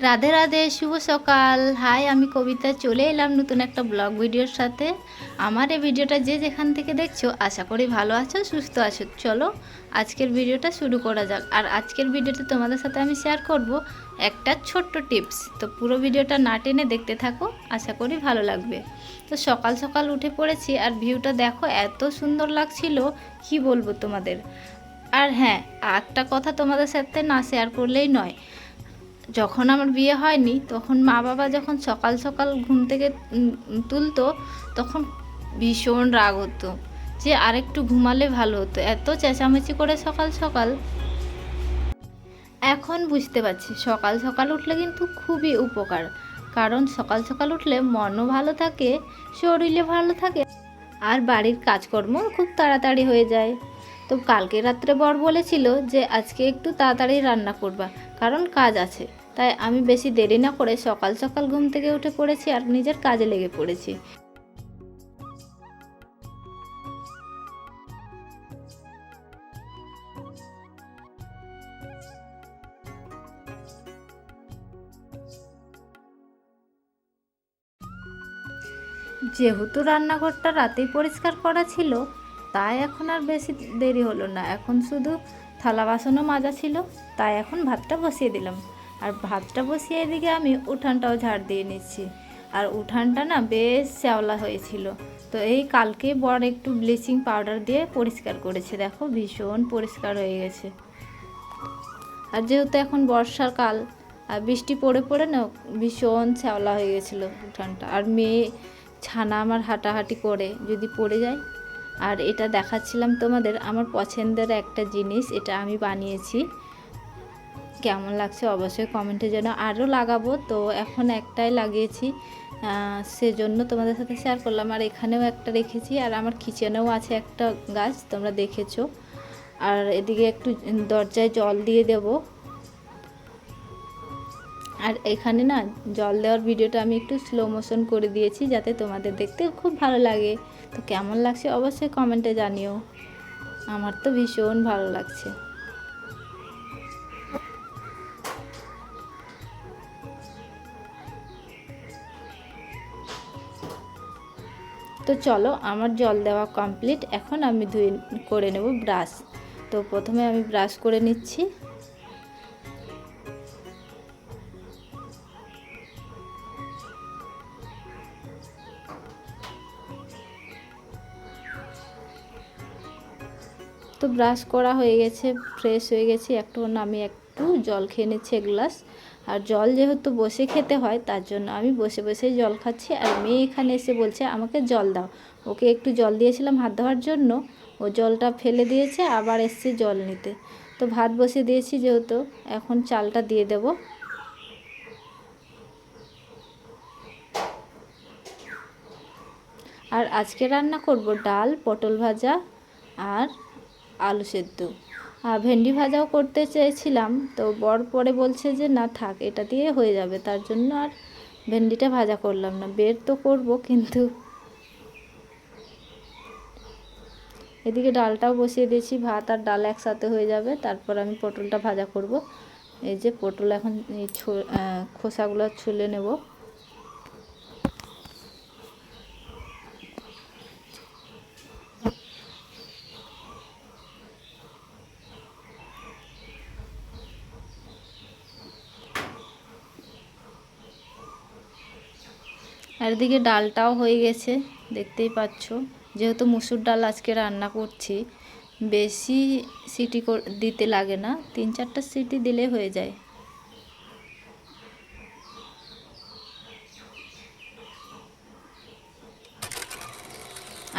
রাধে রাধে, শুভ সকাল। হাই, আমি কবিতা চলে এলাম নতুন একটা ব্লগ ভিডিওর সাথে। আমার এই ভিডিওটা যে যেখান থেকে দেখছো আশা করি ভালো আছো, সুস্থ আছো। চলো আজকের ভিডিওটা শুরু করা যাক। আর আজকের ভিডিওতে তোমাদের সাথে আমি শেয়ার করব একটা ছোট্ট টিপস। তো পুরো ভিডিওটা না টেনে দেখতে থাকো, আশা করি ভালো লাগবে। তো সকাল সকাল উঠে পড়েছি আর ভিউটা দেখো এত সুন্দর লাগছিল, কি বলবো তোমাদের। আর হ্যাঁ, একটা কথা তোমাদের সাথে না শেয়ার করলেই নয়। যখন আমার বিয়ে হয়নি তখন মা বাবা যখন সকাল সকাল ঘুম থেকে তুলতো, তখন ভীষণ রাগ হতো যে আরেকটু ঘুমালে ভালো হতো, এত চেঁচামেচি করে সকাল সকাল। এখন বুঝতে পারছি সকাল সকাল উঠলে কিন্তু খুবই উপকার, কারণ সকাল সকাল উঠলে মনও ভালো থাকে, শরীরও ভালো থাকে, আর বাড়ির কাজকর্ম খুব তাড়াতাড়ি হয়ে যায়। তো কালকে রাত্রে বর বলেছিল যে আজকে একটু তাড়াতাড়ি রান্না করবা, কারণ কাজ আছে। তাই আমি বেশি দেরি না করে সকাল সকাল ঘুম থেকে উঠে পড়েছি আর নিজের কাজে লেগে পড়েছি। যেহেতু রান্নাঘরটা রাতেই পরিষ্কার করা ছিল, তাই এখন আর বেশি দেরি হলো না। এখন শুধু থালা বাসনও মাজা ছিল, তাই এখন ভাতটা বসিয়ে দিলাম। আর ভাতটা বসিয়ে এদিকে আমি উঠানটাও ঝাড় দিয়ে নিচ্ছি। আর উঠানটা না বেশ শ্যাওলা হয়েছিল, তো এই কালকে বর একটু ব্লিচিং পাউডার দিয়ে পরিষ্কার করেছে, দেখো ভীষণ পরিষ্কার হয়ে গেছে। আর যেহেতু এখন বর্ষাকাল আর বৃষ্টি পড়ে পড়ে না ভীষণ শ্যাওলা হয়ে গেছিলো উঠানটা। আর মেয়ে ছানা আমার হাঁটাহাঁটি করে যদি পড়ে যায়। আর এটা দেখাচ্ছিলাম তোমাদের আমার পছন্দের একটা জিনিস, এটা আমি বানিয়েছি। কেমন লাগছে অবশ্যই কমেন্টে যেন। আরও লাগাবো, তো এখন একটাই লাগিয়েছি, সেজন্য তোমাদের সাথে শেয়ার করলাম। আর এখানেও একটা রেখেছি, আর আমার কিচেনেও আছে একটা গাছ, তোমরা দেখেছো। আর এদিকে একটু দরজায় জল দিয়ে দেব। আর এখানে না জল দেওয়ার ভিডিওটা আমি একটু স্লো মোশন করে দিয়েছি, যাতে তোমাদের দেখতে খুব ভালো লাগে। তো কেমন লাগছে অবশ্যই কমেন্টে জানিও, আমার তো ভীষণ ভালো লাগছে। তো চলো, আমার জল দেওয়া কমপ্লিট। এখন আমি করে নেব ব্রাশ। তো প্রথমে আমি ব্রাশ করে নিচ্ছি। তো ব্রাশ করা হয়ে গেছে, ফ্রেশ হয়ে গেছি। এখন আমি একটু জল খেয়ে নিচ্ছি এক গ্লাস। আর জল যেহেতু বসে খেতে হয়, তার জন্য আমি বসে বসে জল খাচ্ছি। আর মেয়ে এখানে এসে বলছে আমাকে জল দাও। ওকে একটু জল দিয়েছিলাম হাত ধোয়ার জন্য, ও জলটা ফেলে দিয়েছে, আবার এসছে জল নিতে। তো ভাত বসিয়ে দিয়েছি যেহেতু, এখন চালটা দিয়ে দেব। আর আজকে রান্না করব ডাল, পটল ভাজা আর আলু সেদ্ধ। আর ভেন্ডি ভাজাও করতে চেয়েছিলাম, তো বর পরে বলছে যে না থাক, এটা দিয়ে হয়ে যাবে, তার জন্য আর ভেন্ডিটা ভাজা করলাম না। বের তো করব, কিন্তু এদিকে ডালটাও বসিয়ে দিয়েছি, ভাত আর ডাল একসাথে হয়ে যাবে। তারপর আমি পটলটা ভাজা করব। এই যে পটল এখন এই খোসাগুলো ছুলে নেব। আর এদিকে ডালটাও হয়ে গেছে, দেখতেই পাচ্ছ। যেহেতু মুসুর ডাল আজকে রান্না করছি, বেশি সিটি দিতে লাগে না, 3-4টা সিটি দিলে হয়ে যায়।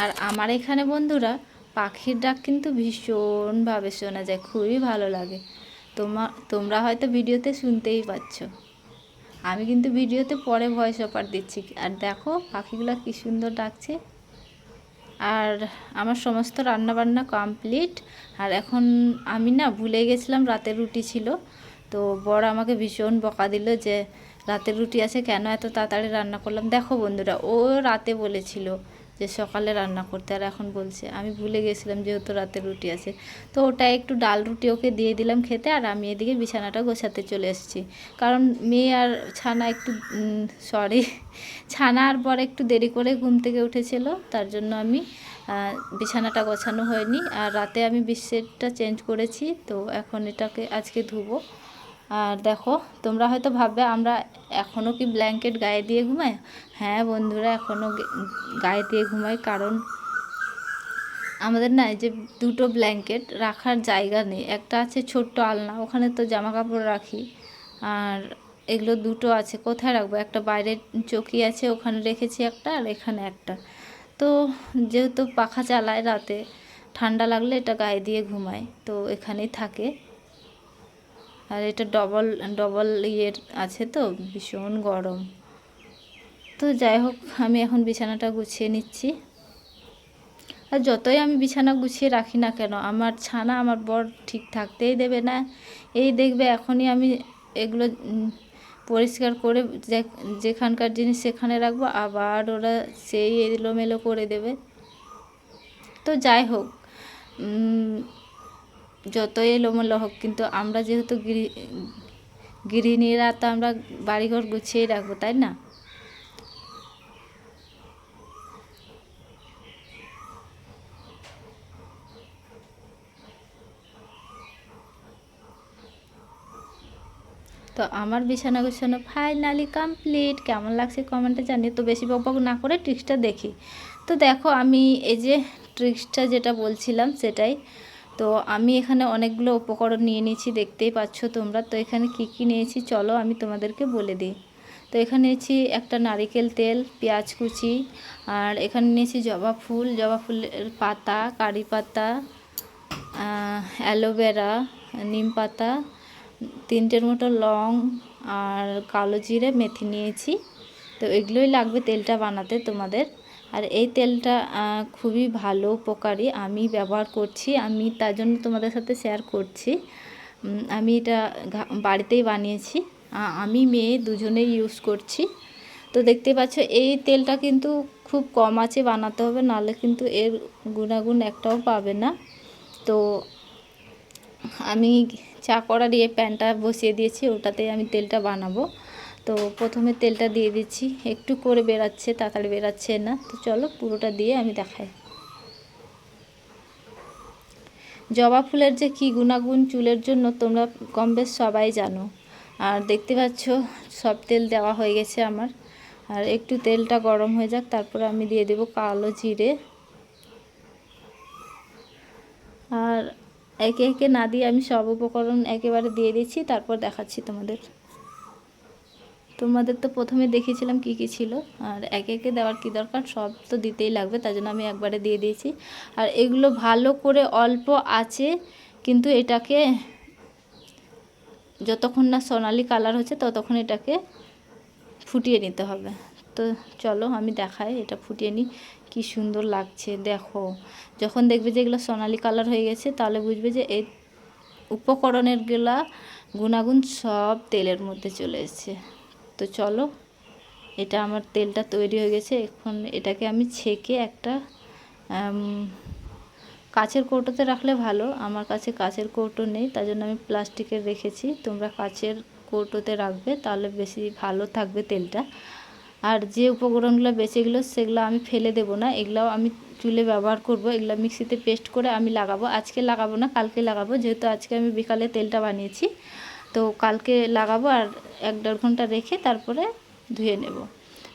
আর আমার এখানে বন্ধুরা পাখির ডাক কিন্তু ভীষণভাবে শোনা যায়, খুবই ভালো লাগে। তোমরা হয়তো ভিডিওতে শুনতেই পাচ্ছ, আমি কিন্তু ভিডিওতে পরে ভয়েস ওভার দিচ্ছি। আর দেখো পাখিগুলো কি সুন্দর ডাকছে। আর আমার সমস্ত রান্নাবান্না কমপ্লিট। আর এখন আমি না ভুলে গেছিলাম রাতের রুটি ছিল, তো বড় আমাকে ভীষণ বকা দিল যে রাতের রুটি আছে কেন এত তাড়াতাড়ি রান্না করলাম। দেখো বন্ধুরা, ও রাতে বলেছিল যে সকালে রান্না করতে, আর এখন বলছে আমি ভুলে গেছিলাম যেহেতু রাতে রুটি আছে। তো ওটা একটু ডাল রুটি ওকে দিয়ে দিলাম খেতে, আর আমি এদিকে বিছানাটা গোছাতে চলে এসেছি। কারণ মেয়ে আর ছানা একটু ছানা আর পর একটু দেরি করে ঘুম থেকে উঠেছিল, তার জন্য আমি বিছানাটা গোছানো হয়নি। আর রাতে আমি বেডশিটটা চেঞ্জ করেছি, তো এখন এটাকে আজকে ধুবো। আর দেখো, তোমরা হয়তো ভাববে আমরা এখনও কি ব্ল্যাঙ্কেট গায়ে দিয়ে ঘুমাই? হ্যাঁ বন্ধুরা, এখনও গায়ে দিয়ে ঘুমাই, কারণ আমাদের না এই যে দুটো ব্ল্যাঙ্কেট রাখার জায়গা নেই। একটা আছে ছোট্ট আলনা, ওখানে তো জামা কাপড় রাখি, আর এগুলো দুটো আছে, কোথায় রাখবো? একটা বাইরের চৌকি আছে, ওখানে রেখেছি একটা, আর এখানে একটা। তো যেহেতু পাখা চালায় রাতে, ঠান্ডা লাগলে এটা গায়ে দিয়ে ঘুমায়, তো এখানেই থাকে। আর এটা ডবল ডবল ইয়ের আছে, তো ভীষণ গরম। তো যাই হোক, আমি এখন বিছানাটা গুছিয়ে নিচ্ছি। আর যতই আমি বিছানা গুছিয়ে রাখি না কেন, আমার ছানা আমার বর ঠিক থাকতেই দেবে না। এই দেখবে এখনই আমি এগুলো পরিষ্কার করে যেখানকার জিনিস সেখানে রাখবো, আবার ওরা সেই এলোমেলো করে দেবে। তো যাই হোক, যতই এলোমেলো হোক, কিন্তু আমরা যেহেতু গৃহিণীরা, তো আমরা বাড়িঘর গুছিয়েই রাখবো, তাই না? তো আমার বিছানা গোছানো ফাইনালি কমপ্লিট। কেমন লাগছে কমেন্টে জানিয়ে। তো বেশি বকবক না করে ট্রিক্সটা দেখি। তো দেখো, আমি এই যে ট্রিক্সটা যেটা বলছিলাম সেটাই। তো আমি এখানে অনেকগুলো উপকরণ নিয়ে নিয়েছি, দেখতেই পাচ্ছ তোমরা। তো এখানে কি কি নিয়েছি চলো আমি তোমাদেরকে বলে দিই। তো এখানে নিয়েছি একটা নারিকেল তেল, পেঁয়াজ কুচি, আর এখানে নিয়েছি জবা ফুলের পাতা, কারি পাতা, অ্যালোভেরা, নিম পাতা, 3টের মতো লং, আর কালো জিরে, মেথি নিয়েছি। তো এগুলোই লাগবে তেলটা বানাতে তোমাদের। আর এই তেলটা খুবই ভালো, উপকারী, আমি ব্যবহার করছি, আমি তার জন্য তোমাদের সাথে শেয়ার করছি। আমি এটা বাড়িতেই বানিয়েছি, আমি মেয়ে দুজনেই ইউজ করছি। তো দেখতে পাচ্ছ এই তেলটা কিন্তু খুব কম আছে বানাতে হবে, নাহলে কিন্তু এর গুণাগুণ একটাও পাবে না। তো আমি চা করার প্যানটা বসিয়ে দিয়েছি, ওটাতেই আমি তেলটা বানাবো। তো প্রথমে তেলটা দিয়ে দিচ্ছি, একটু করে বেরাচ্ছে, তাড়াতাড়ি বেরাচ্ছে না। তো চলো পুরোটা দিয়ে আমি দেখাই। জবা ফুলের যে কী গুণাগুণ চুলের জন্য তোমরা কম বেশ সবাই জানো। আর দেখতে পাচ্ছ সব তেল দেওয়া হয়ে গেছে আমার। আর একটু তেলটা গরম হয়ে যাক, তারপরে আমি দিয়ে দেব কালো জিরে। আর একে একে না দিয়ে আমি সব উপকরণ একেবারে দিয়ে দিচ্ছি, তারপর দেখাচ্ছি তোমাদের তো প্রথমে দেখিয়েছিলাম কি কি ছিল। আর একে একে দেওয়ার কি দরকার, সব তো দিতেই লাগবে, তাই জন্য আমি একবারে দিয়ে দিয়েছি। আর এগুলো ভালো করে অল্প আছে, কিন্তু এটাকে যতক্ষণ না সোনালি কালার হচ্ছে ততক্ষণ এটাকে ফুটিয়ে নিতে হবে। তো চলো আমি দেখাই, এটা ফুটিয়ে নিই। কি সুন্দর লাগছে দেখো। যখন দেখবে যে এগুলো সোনালি কালার হয়ে গেছে, তাহলে বুঝবে যে এই উপকরণেরগুলা গুণাগুণ সব তেলের মধ্যে চলে এসেছে। তো চলো, এটা আমার তেলটা তৈরি হয়ে গেছে। এখন এটাকে আমি ছেঁকে একটা কাচের কৌটোতে রাখলে ভালো। আমার কাছে কাচের কৌটো নেই, তার জন্য আমি প্লাস্টিকের রেখেছি। তোমরা কাচের কৌটোতে রাখবে, তাহলে বেশি ভালো থাকবে তেলটা। আর যে উপকরণগুলো বেঁচে গেলো সেগুলো আমি ফেলে দেব না, এগুলাও আমি চুলে ব্যবহার করব। এগুলো মিক্সিতে পেস্ট করে আমি লাগাবো। আজকে লাগাবো না, কালকে লাগাবো, যেহেতু আজকে আমি বিকালে তেলটা বানিয়েছি। তো কালকে লাগাবো, আর 1-1.5 ঘন্টা রেখে তারপরে ধুয়ে নেব।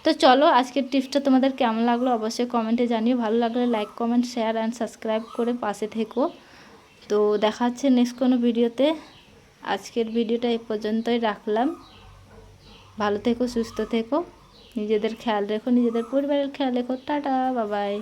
তো চলো, আজকের টিপসটা তোমাদের কেমন লাগলো অবশ্যই কমেন্টে জানিও। ভালো লাগলে like, comment, share and subscribe করে পাশে থেকো। তো দেখা হচ্ছে নেক্সট কোনো ভিডিওতে। আজকের ভিডিওটা এই পর্যন্তই রাখলাম। ভালো থেকো, সুস্থ থেকো, নিজেদের খেয়াল রেখো, নিজেদের পরিবারের খেয়াল রেখো। টাটা, বাবাই।